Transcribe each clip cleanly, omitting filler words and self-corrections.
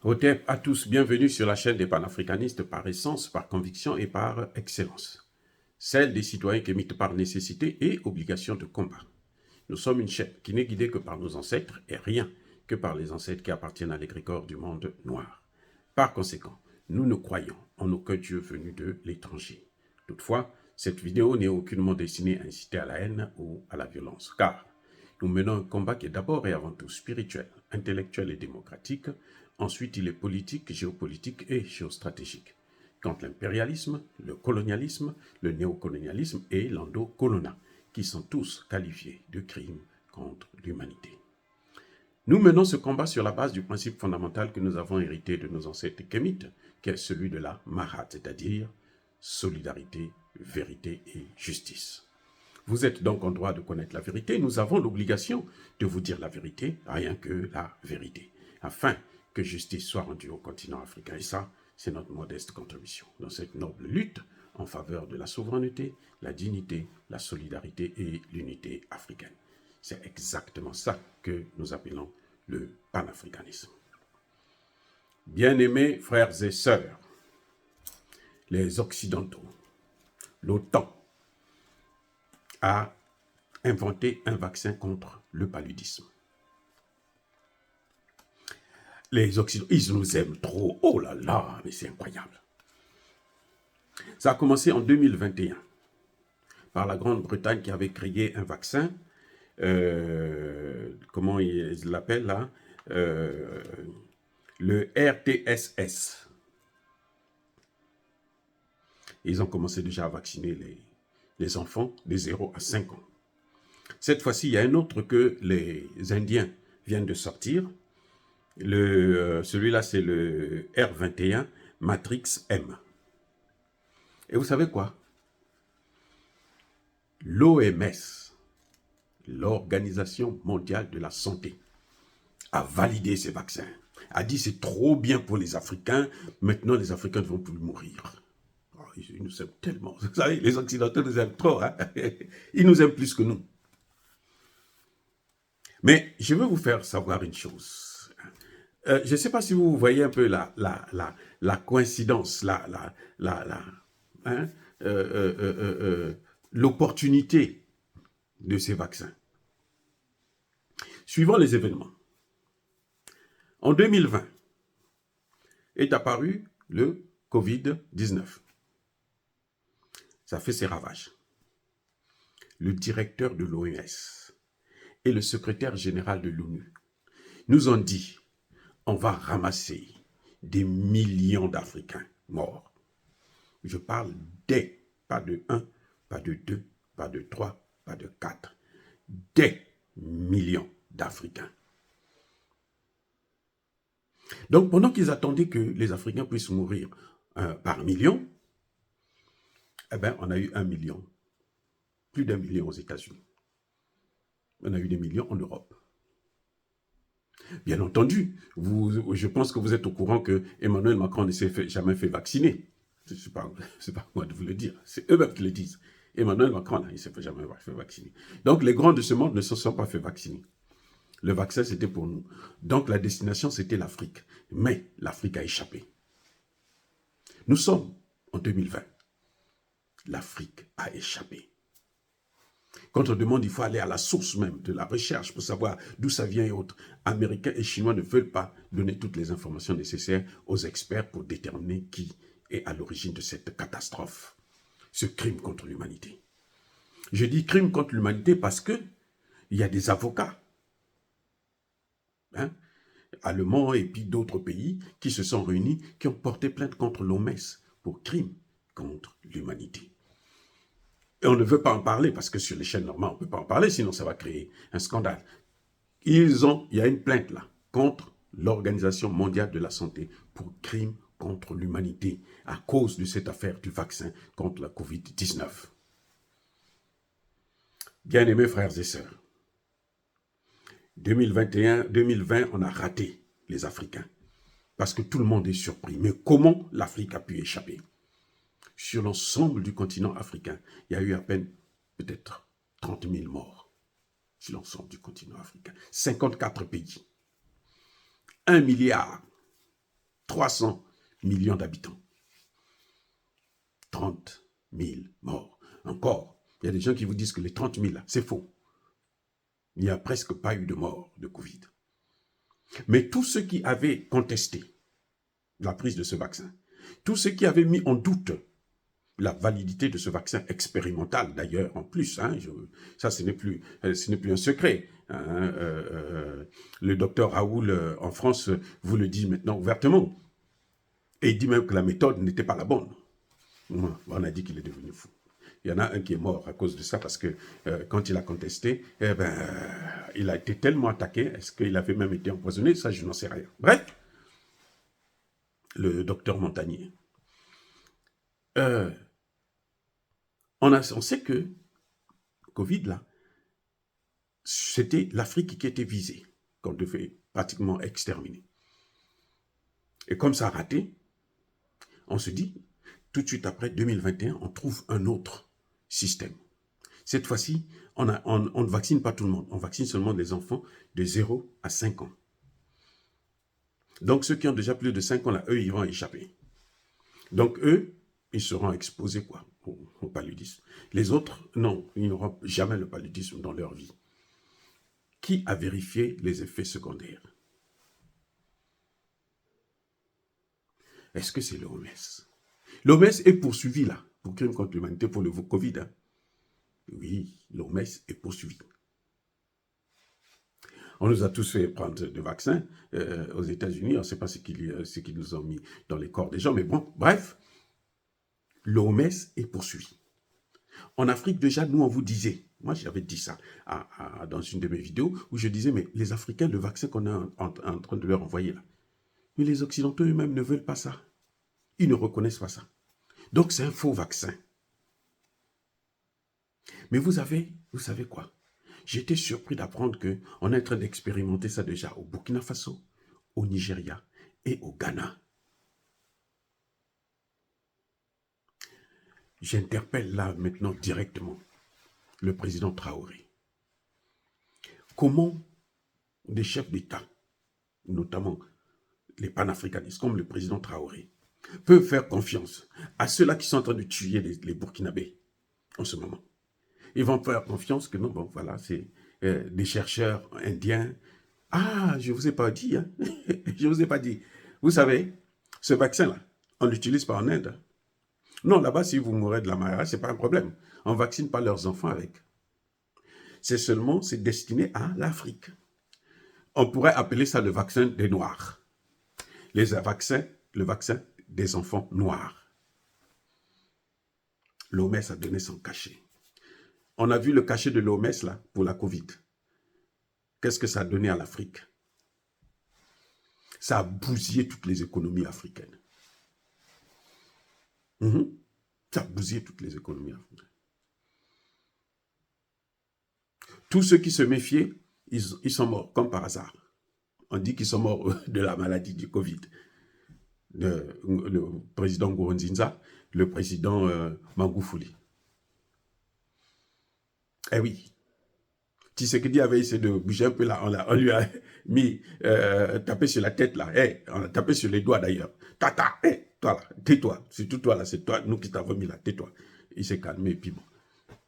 Hotep à tous, bienvenue sur la chaîne des panafricanistes par essence, par conviction et par excellence. Celle des citoyens qui émitent par nécessité et obligation de combat. Nous sommes une chaîne qui n'est guidée que par nos ancêtres et rien que par les ancêtres qui appartiennent à l'égrégore du monde noir. Par conséquent, nous ne croyons en aucun Dieu venu de l'étranger. Toutefois, cette vidéo n'est aucunement destinée à inciter à la haine ou à la violence, car nous menons un combat qui est d'abord et avant tout spirituel, intellectuel et démocratique. Ensuite, il est politique, géopolitique et géostratégique. Contre l'impérialisme, le colonialisme, le néocolonialisme et l'endocolonat, qui sont tous qualifiés de crimes contre l'humanité. Nous menons ce combat sur la base du principe fondamental que nous avons hérité de nos ancêtres kémites, qui est celui de la Mahat, c'est-à-dire solidarité, vérité et justice. Vous êtes donc en droit de connaître la vérité. Nous avons l'obligation de vous dire la vérité, rien que la vérité, afin que justice soit rendue au continent africain. Et ça, c'est notre modeste contribution dans cette noble lutte en faveur de la souveraineté, la dignité, la solidarité et l'unité africaine. C'est exactement ça que nous appelons le panafricanisme. Bien-aimés frères et sœurs, les Occidentaux, l'OTAN, a inventé un vaccin contre le paludisme. Les Occidentaux, ils nous aiment trop. Oh là là, mais c'est incroyable. Ça a commencé en 2021 par la Grande-Bretagne qui avait créé un vaccin, comment ils l'appellent là, le RTSS. Ils ont commencé déjà à vacciner les enfants de 0 à 5 ans. Cette fois-ci, il y a un autre que les Indiens viennent de sortir. Celui-là, c'est le R21 Matrix M. Et vous savez quoi? L'OMS, l'Organisation mondiale de la santé, a validé ces vaccins. A dit c'est trop bien pour les Africains. Maintenant, les Africains ne vont plus mourir. Oh, ils nous aiment tellement. Vous savez, les Occidentaux nous aiment trop. Hein? Ils nous aiment plus que nous. Mais je veux vous faire savoir une chose. Je ne sais pas si vous voyez un peu la coïncidence, l'opportunité de ces vaccins. Suivant les événements, en 2020 est apparu le Covid-19. Ça fait ses ravages. Le directeur de l'OMS et le secrétaire général de l'ONU nous ont dit on va ramasser des millions d'Africains morts. Je parle des, pas de 1, pas de 2, pas de 3, pas de 4, des millions d'Africains. Donc, pendant qu'ils attendaient que les Africains puissent mourir par millions, eh bien, on a eu 1 million, plus d'1 million aux États-Unis. On a eu des millions en Europe. Bien entendu, je pense que vous êtes au courant que Emmanuel Macron ne s'est jamais fait vacciner. Ce n'est pas moi de vous le dire, c'est eux-mêmes qui le disent. Emmanuel Macron, il ne s'est jamais fait vacciner. Donc, les grands de ce monde ne se sont pas fait vacciner. Le vaccin, c'était pour nous. Donc, la destination, c'était l'Afrique. Mais l'Afrique a échappé. Nous sommes en 2020. L'Afrique a échappé. Quand on demande, il faut aller à la source même de la recherche pour savoir d'où ça vient et autres. Américains et Chinois ne veulent pas donner toutes les informations nécessaires aux experts pour déterminer qui est à l'origine de cette catastrophe, ce crime contre l'humanité. Je dis crime contre l'humanité parce que il y a des avocats, allemands et puis d'autres pays qui se sont réunis, qui ont porté plainte contre l'OMS pour crime contre l'humanité. Et on ne veut pas en parler parce que sur les chaînes normales, on ne peut pas en parler, sinon ça va créer un scandale. Il y a une plainte là contre l'Organisation mondiale de la santé pour crime contre l'humanité à cause de cette affaire du vaccin contre la Covid-19. Bien-aimés frères et sœurs, 2020, on a raté les Africains parce que tout le monde est surpris. Mais comment l'Afrique a pu échapper? Sur l'ensemble du continent africain, il y a eu à peine peut-être 30 000 morts sur l'ensemble du continent africain. 54 pays. 1 milliard 300 millions d'habitants. 30 000 morts. Encore, il y a des gens qui vous disent que les 30 000, c'est faux. Il n'y a presque pas eu de mort de Covid. Mais tous ceux qui avaient contesté la prise de ce vaccin, tous ceux qui avaient mis en doute la validité de ce vaccin expérimental, d'ailleurs, en plus, hein, ça ce n'est plus un secret. Hein, le docteur Raoul, en France, vous le dit maintenant ouvertement. Et il dit même que la méthode n'était pas la bonne. On a dit qu'il est devenu fou. Il y en a un qui est mort à cause de ça, parce que quand il a contesté, il a été tellement attaqué, est-ce qu'il avait même été empoisonné? Ça, je n'en sais rien. Bref, le docteur Montagnier. On sait que Covid, là, c'était l'Afrique qui était visée, qu'on devait pratiquement exterminer. Et comme ça a raté, on se dit, tout de suite après 2021, on trouve un autre système. Cette fois-ci, on ne vaccine pas tout le monde, on vaccine seulement les enfants de 0 à 5 ans. Donc ceux qui ont déjà plus de 5 ans, là, eux, ils vont échapper. Donc eux, ils seront exposés quoi, au paludisme. Les autres, non, ils n'auront jamais le paludisme dans leur vie. Qui a vérifié les effets secondaires? Est-ce que c'est l'OMS? L'OMS est poursuivie là, pour crime contre l'humanité, pour le Covid. Hein. Oui, l'OMS est poursuivie. On nous a tous fait prendre des vaccins aux États-Unis. On ne sait pas ce qu'ils nous ont mis dans les corps des gens. Mais bon, bref, l'OMS est poursuivie. En Afrique, déjà, nous, on vous disait, moi j'avais dit ça dans une de mes vidéos, où je disais, mais les Africains, le vaccin qu'on est en train de leur envoyer là, mais les Occidentaux eux-mêmes ne veulent pas ça. Ils ne reconnaissent pas ça. Donc c'est un faux vaccin. Mais vous savez quoi? J'ai été surpris d'apprendre qu'on est en train d'expérimenter ça déjà au Burkina Faso, au Nigeria et au Ghana. J'interpelle là maintenant directement le président Traoré. Comment des chefs d'État, notamment les panafricanistes comme le président Traoré, peuvent faire confiance à ceux-là qui sont en train de tuer les Burkinabés en ce moment? Ils vont faire confiance que non, bon, voilà, c'est des chercheurs indiens. Ah, je ne vous ai pas dit, hein. Je ne vous ai pas dit. Vous savez, ce vaccin-là, on ne l'utilise pas en Inde. Non, là-bas, si vous mourrez de la malaria, ce n'est pas un problème. On ne vaccine pas leurs enfants avec. C'est destiné à l'Afrique. On pourrait appeler ça le vaccin des Noirs. Le vaccin des enfants noirs. L'OMS a donné son cachet. On a vu le cachet de l'OMS là pour la Covid. Qu'est-ce que ça a donné à l'Afrique? Ça a bousillé toutes les économies africaines. Ça a bousillé toutes les économies africaines. Tous ceux qui se méfiaient, ils sont morts, comme par hasard. On dit qu'ils sont morts de la maladie du Covid. Le président Nkurunziza, le président Magufuli. Eh oui. Tshisekedi avait essayé de bouger un peu là, on lui a mis tapé sur la tête là, on a tapé sur les doigts d'ailleurs. Tata, toi là, tais-toi, c'est tout toi là, c'est toi, nous qui t'avons mis là, tais-toi. Il s'est calmé et puis bon,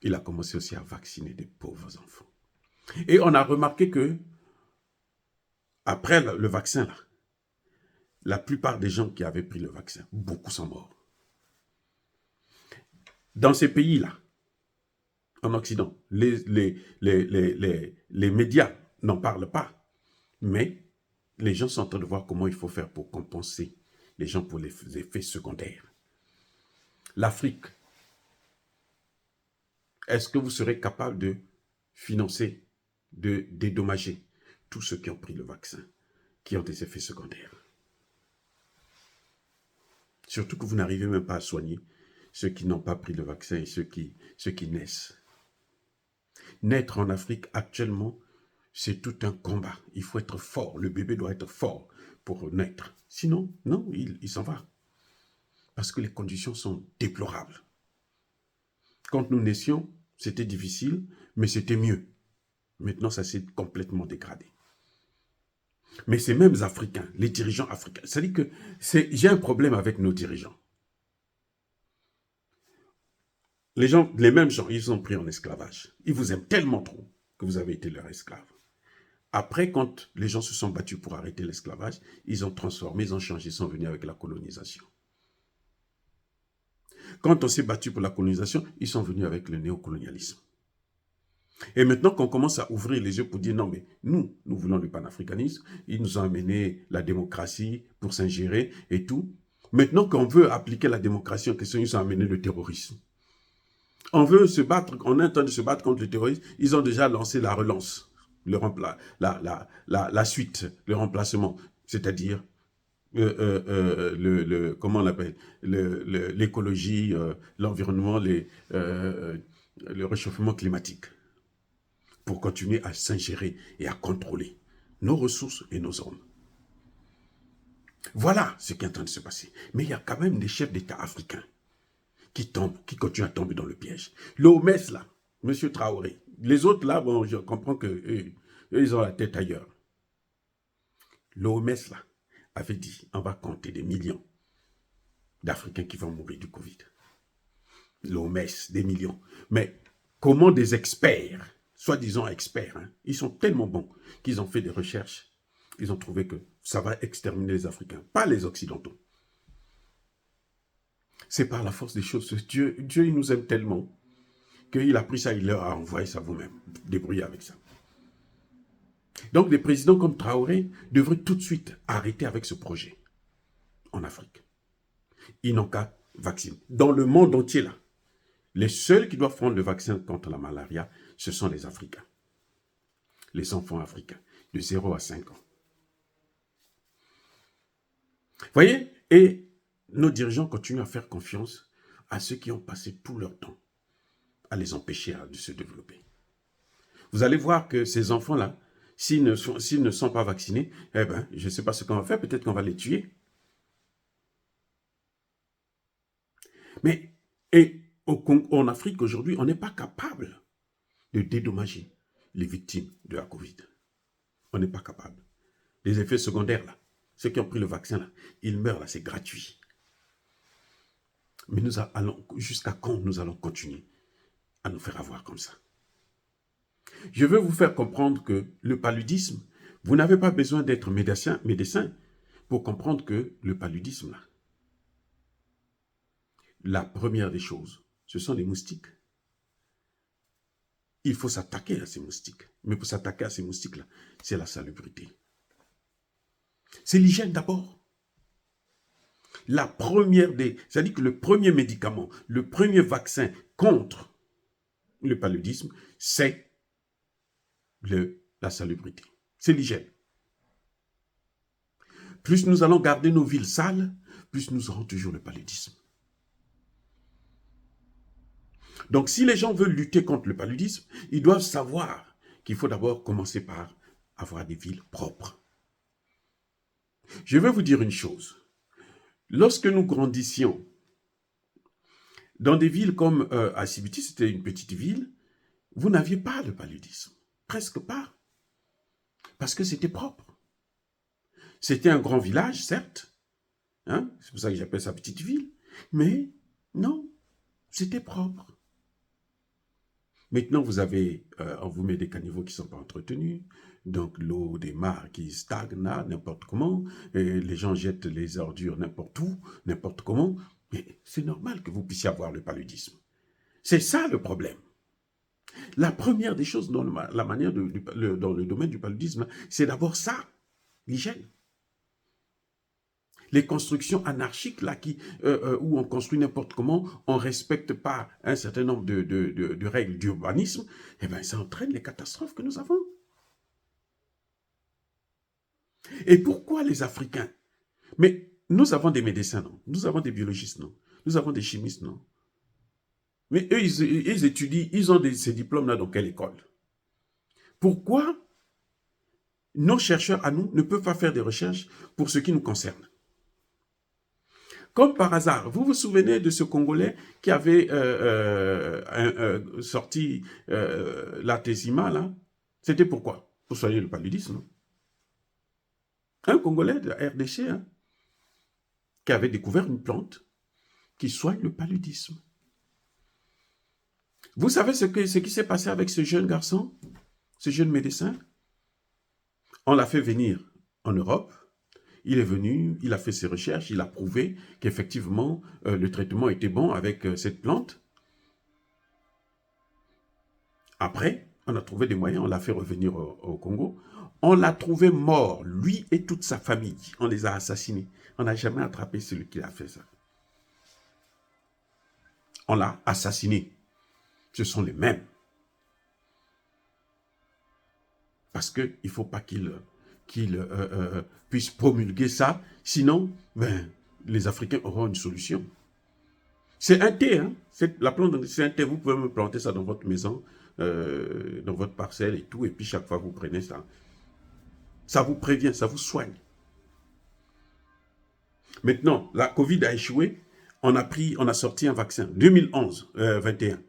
il a commencé aussi à vacciner des pauvres enfants. Et on a remarqué que après le vaccin là, la plupart des gens qui avaient pris le vaccin, beaucoup sont morts. Dans ces pays-là, en Occident, les médias n'en parlent pas, mais les gens sont en train de voir comment il faut faire pour compenser les gens pour les effets secondaires. L'Afrique, est-ce que vous serez capable de financer, de dédommager tous ceux qui ont pris le vaccin, qui ont des effets secondaires? Surtout que vous n'arrivez même pas à soigner ceux qui n'ont pas pris le vaccin et ceux qui naissent. Naître en Afrique actuellement, c'est tout un combat. Il faut être fort. Le bébé doit être fort pour naître. Sinon, non, il s'en va. Parce que les conditions sont déplorables. Quand nous naissions, c'était difficile, mais c'était mieux. Maintenant, ça s'est complètement dégradé. Mais ces mêmes Africains, les dirigeants africains, c'est-à-dire que j'ai un problème avec nos dirigeants. Les mêmes gens, ils sont pris en esclavage. Ils vous aiment tellement trop que vous avez été leur esclave. Après, quand les gens se sont battus pour arrêter l'esclavage, ils ont transformé, ils ont changé, ils sont venus avec la colonisation. Quand on s'est battu pour la colonisation, ils sont venus avec le néocolonialisme. Et maintenant qu'on commence à ouvrir les yeux pour dire non, mais nous voulons le panafricanisme, ils nous ont amené la démocratie pour s'ingérer et tout. Maintenant qu'on veut appliquer la démocratie en question, ils ont amené le terrorisme. On veut se battre, on est en train de se battre contre le terrorisme, ils ont déjà lancé la relance, la suite, le remplacement, c'est-à-dire comment on l'appelle, l'écologie, l'environnement, le réchauffement climatique, pour continuer à s'ingérer et à contrôler nos ressources et nos hommes. Voilà ce qui est en train de se passer. Mais il y a quand même des chefs d'État africains qui tombent, qui continuent à tomber dans le piège. L'OMS, là, M. Traoré, les autres, là, bon, je comprends qu'eux, ils ont la tête ailleurs. L'OMS, là, avait dit, on va compter des millions d'Africains qui vont mourir du Covid. L'OMS, des millions. Mais comment des experts, soi-disant experts, hein, ils sont tellement bons qu'ils ont fait des recherches, ils ont trouvé que ça va exterminer les Africains, pas les Occidentaux. C'est par la force des choses. Dieu, il nous aime tellement qu'il a pris ça, il leur a envoyé ça vous-même. Débrouillez avec ça. Donc, des présidents comme Traoré devraient tout de suite arrêter avec ce projet en Afrique. Ils n'ont qu'à vacciner. Dans le monde entier, là, les seuls qui doivent prendre le vaccin contre la malaria, ce sont les Africains. Les enfants africains, de 0 à 5 ans. Vous voyez? Et nos dirigeants continuent à faire confiance à ceux qui ont passé tout leur temps à les empêcher de se développer. Vous allez voir que ces enfants-là, s'ils ne sont pas vaccinés, eh ben, je ne sais pas ce qu'on va faire, peut-être qu'on va les tuer. Mais, en Afrique aujourd'hui, on n'est pas capable de dédommager les victimes de la Covid. On n'est pas capable. Les effets secondaires, là, ceux qui ont pris le vaccin, là, ils meurent, là, c'est gratuit. Mais jusqu'à quand nous allons continuer à nous faire avoir comme ça? Je veux vous faire comprendre que le paludisme, vous n'avez pas besoin d'être médecin pour comprendre que le paludisme, là, la première des choses, ce sont les moustiques. Il faut s'attaquer à ces moustiques. Mais pour s'attaquer à ces moustiques-là, c'est la salubrité. C'est l'hygiène d'abord. La première c'est-à-dire que le premier médicament, le premier vaccin contre le paludisme, c'est la salubrité. C'est l'hygiène. Plus nous allons garder nos villes sales, plus nous aurons toujours le paludisme. Donc, si les gens veulent lutter contre le paludisme, ils doivent savoir qu'il faut d'abord commencer par avoir des villes propres. Je vais vous dire une chose. Lorsque nous grandissions dans des villes comme Assibiti, c'était une petite ville, vous n'aviez pas de paludisme. Presque pas. Parce que c'était propre. C'était un grand village, certes. Hein? C'est pour ça que j'appelle ça petite ville. Mais non, c'était propre. Maintenant, on vous met des caniveaux qui ne sont pas entretenus, donc l'eau des mares qui stagne n'importe comment, et les gens jettent les ordures n'importe où, n'importe comment. Mais c'est normal que vous puissiez avoir le paludisme. C'est ça le problème. La première des choses dans dans le domaine du paludisme, c'est d'abord ça, l'hygiène. Les constructions anarchiques là, où on construit n'importe comment, on ne respecte pas un certain nombre de règles d'urbanisme, eh bien, ça entraîne les catastrophes que nous avons. Et pourquoi les Africains? Mais nous avons des médecins, non? Nous avons des biologistes, non? Nous avons des chimistes, non? Mais eux, ils étudient, ils ont ces diplômes-là dans quelle école? Pourquoi nos chercheurs à nous ne peuvent pas faire des recherches pour ce qui nous concerne? Comme par hasard, vous vous souvenez de ce Congolais qui avait sorti l'artésimat, là? C'était pourquoi? Pour soigner le paludisme, non? Un Congolais de la RDC, hein, qui avait découvert une plante qui soigne le paludisme. Vous savez ce qui s'est passé avec ce jeune garçon, ce jeune médecin? On l'a fait venir en Europe. Il est venu, il a fait ses recherches, il a prouvé qu'effectivement, le traitement était bon avec cette plante. Après, on a trouvé des moyens, on l'a fait revenir au Congo. On l'a trouvé mort, lui et toute sa famille. On les a assassinés. On n'a jamais attrapé celui qui a fait ça. On l'a assassiné. Ce sont les mêmes. Parce qu'il ne faut pas qu'ils puissent promulguer ça. Sinon, les Africains auront une solution. C'est un thé, hein? La plante, c'est un thé. Vous pouvez me planter ça dans votre maison, dans votre parcelle et tout. Et puis chaque fois, vous prenez ça. Ça vous prévient, ça vous soigne. Maintenant, la Covid a échoué. On a sorti un vaccin. 2021.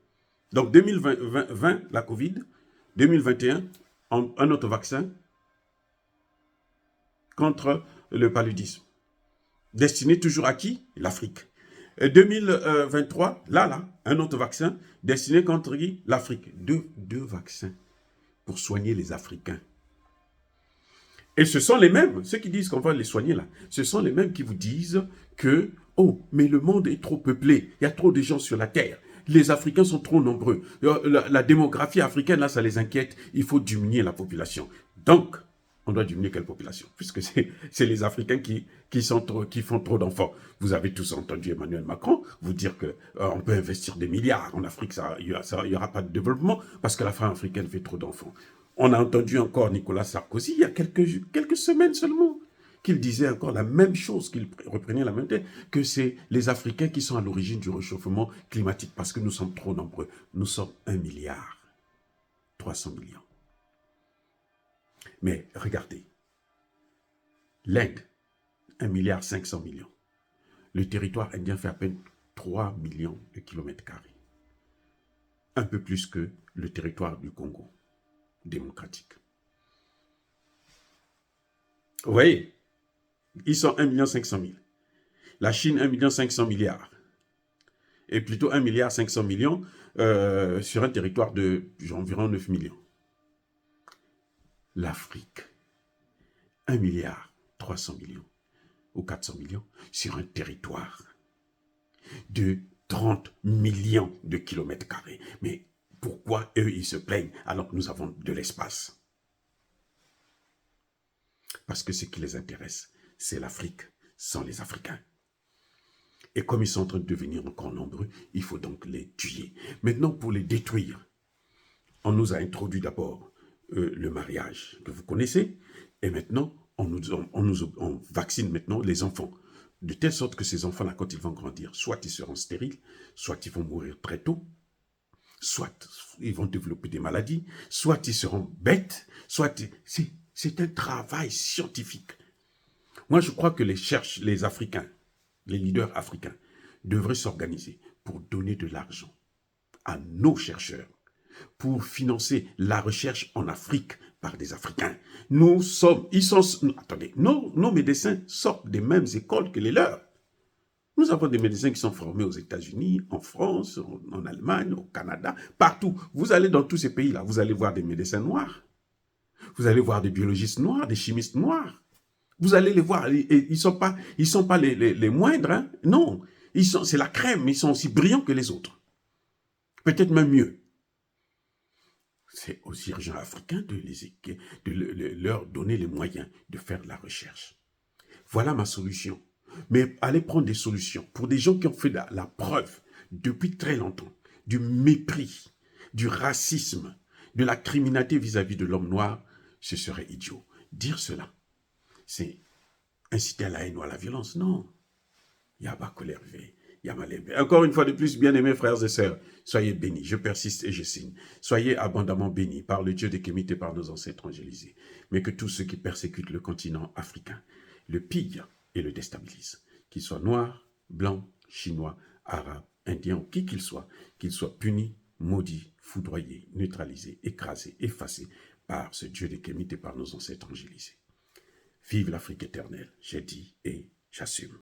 Donc 2020, la Covid. 2021, un autre vaccin contre le paludisme. Destiné toujours à qui? L'Afrique. 2023, un autre vaccin destiné contre qui? L'Afrique. Deux vaccins pour soigner les Africains. Et ce sont les mêmes, ceux qui disent qu'on va les soigner là, ce sont les mêmes qui vous disent que, oh, mais le monde est trop peuplé, il y a trop de gens sur la Terre, les Africains sont trop nombreux, la démographie africaine là, ça les inquiète, il faut diminuer la population. Donc, on doit diminuer quelle population? Puisque c'est les Africains qui font trop d'enfants. Vous avez tous entendu Emmanuel Macron vous dire qu'on peut investir des milliards en Afrique, il n'y aura pas de développement parce que la femme africaine fait trop d'enfants. On a entendu encore Nicolas Sarkozy, il y a quelques semaines seulement, qu'il disait encore la même chose, qu'il reprenait la même tête, que c'est les Africains qui sont à l'origine du réchauffement climatique, parce que nous sommes trop nombreux. Nous sommes 1 milliard 300 millions. Mais regardez, l'Inde, 1 milliard 500 millions. Le territoire indien fait à peine 3 millions de kilomètres carrés. Un peu plus que le territoire du Congo démocratique. Vous voyez, ils sont 1 500 000 000. La Chine, 1 500 000 000. Et plutôt 1 milliard 500 millions sur un territoire d'environ 9 millions. L'Afrique, 1 milliard 300 millions ou 400 millions sur un territoire de 30 millions de kilomètres carrés. Mais pourquoi eux, ils se plaignent alors que nous avons de l'espace? Parce que ce qui les intéresse, c'est l'Afrique sans les Africains. Et comme ils sont en train de devenir encore nombreux, il faut donc les tuer. Maintenant, pour les détruire, on nous a introduit d'abord le mariage que vous connaissez, et maintenant, on vaccine maintenant les enfants, de telle sorte que ces enfants-là, quand ils vont grandir, soit ils seront stériles, soit ils vont mourir très tôt, soit ils vont développer des maladies, soit ils seront bêtes, soit... C'est un travail scientifique. Moi, je crois que les Africains, les leaders africains, devraient s'organiser pour donner de l'argent à nos chercheurs, pour financer la recherche en Afrique par des Africains. Attendez, nos médecins sortent des mêmes écoles que les leurs. Nous avons des médecins qui sont formés aux États-Unis, en France, en Allemagne, au Canada, partout. Vous allez dans tous ces pays-là, vous allez voir des médecins noirs. Vous allez voir des biologistes noirs, des chimistes noirs. Vous allez les voir, et ils ne sont pas les moindres. Hein? Non, c'est la crème, ils sont aussi brillants que les autres. Peut-être même mieux. C'est aux dirigeants africains de leur donner les moyens de faire de la recherche. Voilà ma solution. Mais allez prendre des solutions pour des gens qui ont fait la preuve depuis très longtemps du mépris, du racisme, de la criminalité vis-à-vis de l'homme noir. Ce serait idiot. Dire cela, c'est inciter à la haine ou à la violence. Non. Il y a pas colère. Encore une fois de plus, bien-aimés frères et sœurs, soyez bénis. Je persiste et je signe. Soyez abondamment bénis par le Dieu des Kémites et par nos ancêtres angélisés. Mais que tous ceux qui persécutent le continent africain le pillent et le déstabilisent. Qu'ils soient noirs, blancs, chinois, arabes, indiens ou qui qu'ils soient punis, maudits, foudroyés, neutralisés, écrasés, effacés par ce Dieu des Kémites et par nos ancêtres angélisés. Vive l'Afrique éternelle, j'ai dit et j'assume.